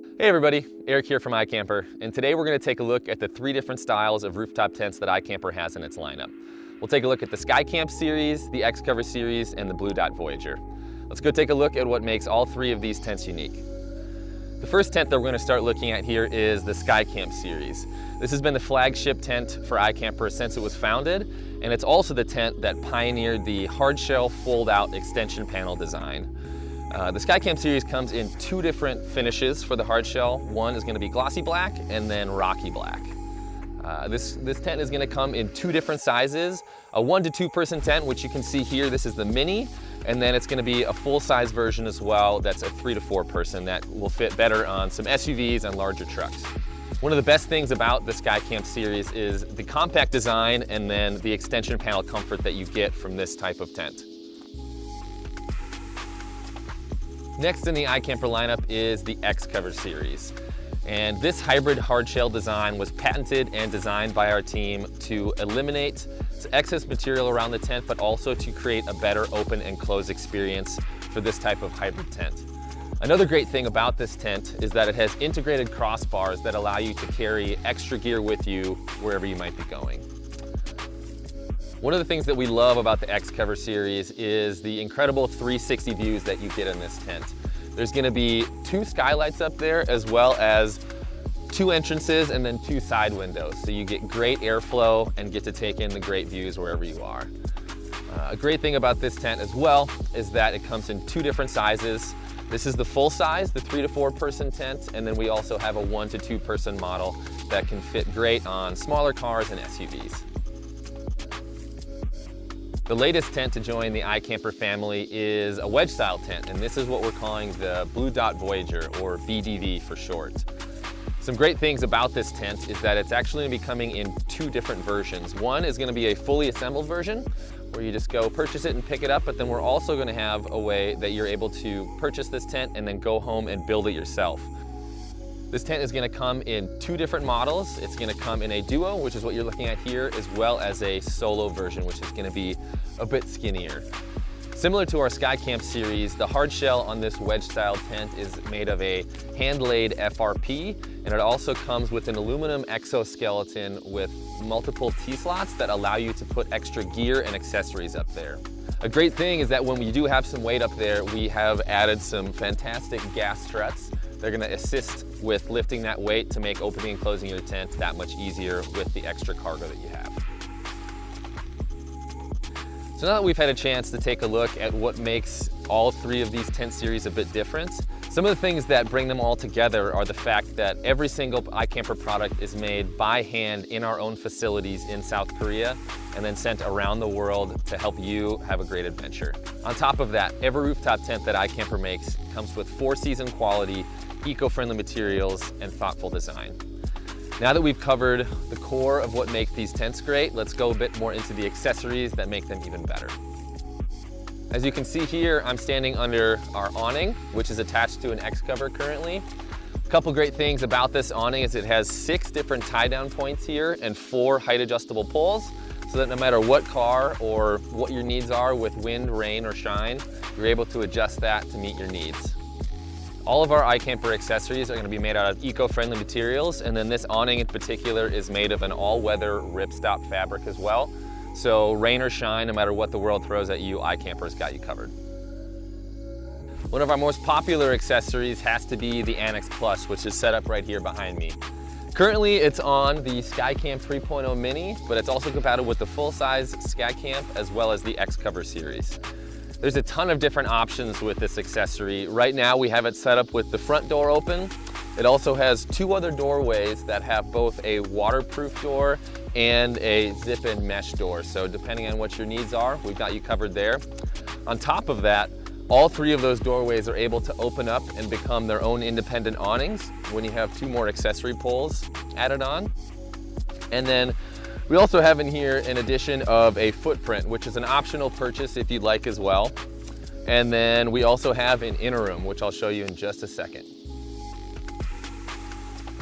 Hey everybody, Eric here from IKamper, and today we're going to take a look at the 3 different styles of rooftop tents that IKamper has in its lineup. We'll take a look at the SkyCamp series, the XCover series, and the Blue Dot Voyager. Let's go take a look at what makes all 3 of these tents unique. The first tent that we're going to start looking at here is the SkyCamp series. This has been the flagship tent for IKamper since it was founded, and it's also the tent that pioneered the hardshell fold-out extension panel design. The SkyCamp series comes in 2 different finishes for the hardshell. One is going to be glossy black and then rocky black. This tent is going to come in 2 different sizes. A 1 to 2 person tent, which you can see here, this is the mini, and then it's going to be a full-size version as well that's a 3 to 4 person that will fit better on some SUVs and larger trucks. One of the best things about the SkyCamp series is the compact design and then the extension panel comfort that you get from this type of tent. Next in the IKamper lineup is the XCover series. And this hybrid hardshell design was patented and designed by our team to eliminate excess material around the tent, but also to create a better open and close experience for this type of hybrid tent. Another great thing about this tent is that it has integrated crossbars that allow you to carry extra gear with you wherever you might be going. One of the things that we love about the XCover series is the incredible 360 views that you get in this tent. There's going to be 2 skylights up there as well as 2 entrances and then 2 side windows. So you get great airflow and get to take in the great views wherever you are. A great thing about this tent as well is that it comes in 2 different sizes. This is the full size, the 3 to 4 person tent, and then we also have a 1 to 2 person model that can fit great on smaller cars and SUVs. The latest tent to join the IKamper family is a wedge style tent, and this is what we're calling the Blue Dot Voyager, or BDV for short. Some great things about this tent is that it's actually going to be coming in 2 different versions. One is going to be a fully assembled version where you just go purchase it and pick it up, but then we're also going to have a way that you're able to purchase this tent and then go home and build it yourself. This tent is going to come in 2 different models. It's going to come in a duo, which is what you're looking at here, as well as a solo version, which is going to be a bit skinnier. Similar to our SkyCamp series, the hard shell on this wedge style tent is made of a hand-laid FRP, and it also comes with an aluminum exoskeleton with multiple T-slots that allow you to put extra gear and accessories up there. A great thing is that when we do have some weight up there, we have added some fantastic gas struts. They're going to assist with lifting that weight to make opening and closing your tent that much easier with the extra cargo that you have. So now that we've had a chance to take a look at what makes all 3 of these tent series a bit different, some of the things that bring them all together are the fact that every single IKamper product is made by hand in our own facilities in South Korea and then sent around the world to help you have a great adventure. On top of that, every rooftop tent that IKamper makes comes with 4-season quality, eco-friendly materials, and thoughtful design. Now that we've covered the core of what makes these tents great, let's go a bit more into the accessories that make them even better. As you can see here, I'm standing under our awning, which is attached to an XCover currently. A couple great things about this awning is it has 6 different tie-down points here and 4 height-adjustable poles, so that no matter what car or what your needs are with wind, rain, or shine, you're able to adjust that to meet your needs. All of our IKamper accessories are going to be made out of eco-friendly materials, and then this awning in particular is made of an all-weather ripstop fabric as well. So rain or shine, no matter what the world throws at you, IKamper's got you covered. One of our most popular accessories has to be the Annex Plus, which is set up right here behind me. Currently it's on the SkyCamp 3.0 Mini, but it's also compatible with the full-size SkyCamp as well as the XCover series. There's a ton of different options with this accessory. Right now we have it set up with the front door open. It also has 2 other doorways that have both a waterproof door and a zip-in mesh door. So depending on what your needs are, we've got you covered there. On top of that, all 3 of those doorways are able to open up and become their own independent awnings when you have 2 more accessory poles added on. And then we also have in here an addition of a footprint, which is an optional purchase if you'd like as well. And then we also have an inner room, which I'll show you in just a second.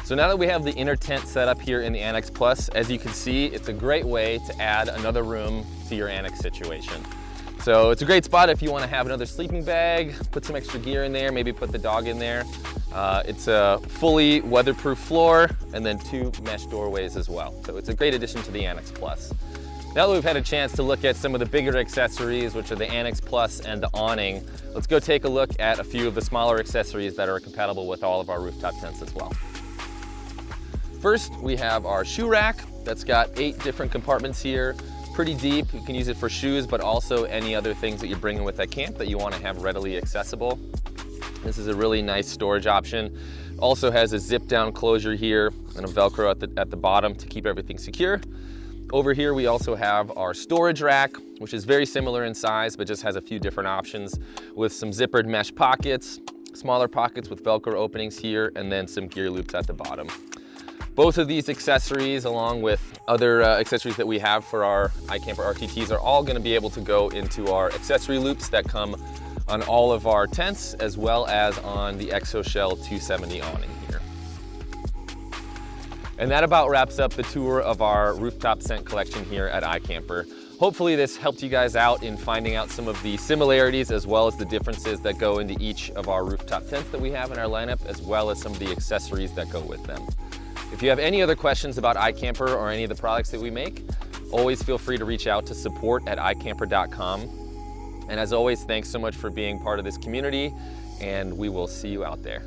So now that we have the inner tent set up here in the Annex Plus, as you can see, it's a great way to add another room to your Annex situation. So it's a great spot if you want to have another sleeping bag, put some extra gear in there, maybe put the dog in there. It's a fully weatherproof floor and then 2 mesh doorways as well. So it's a great addition to the Annex Plus. Now that we've had a chance to look at some of the bigger accessories, which are the Annex Plus and the awning, let's go take a look at a few of the smaller accessories that are compatible with all of our rooftop tents as well. First, we have our shoe rack that's got 8 different compartments here. Pretty deep. You can use it for shoes, but also any other things that you're bringing with at camp that you want to have readily accessible. This is a really nice storage option. Also has a zip down closure here and a Velcro at the bottom to keep everything secure. Over here we also have our storage rack, which is very similar in size, but just has a few different options with some zippered mesh pockets, smaller pockets with Velcro openings here, and then some gear loops at the bottom. Both of these accessories, along with other accessories that we have for our IKamper RTTs, are all going to be able to go into our accessory loops that come on all of our tents, as well as on the ExoShell 270 awning here. And that about wraps up the tour of our rooftop tent collection here at IKamper. Hopefully this helped you guys out in finding out some of the similarities as well as the differences that go into each of our rooftop tents that we have in our lineup, as well as some of the accessories that go with them. If you have any other questions about IKamper or any of the products that we make, always feel free to reach out to support@ikamper.com. And as always, thanks so much for being part of this community, and we will see you out there.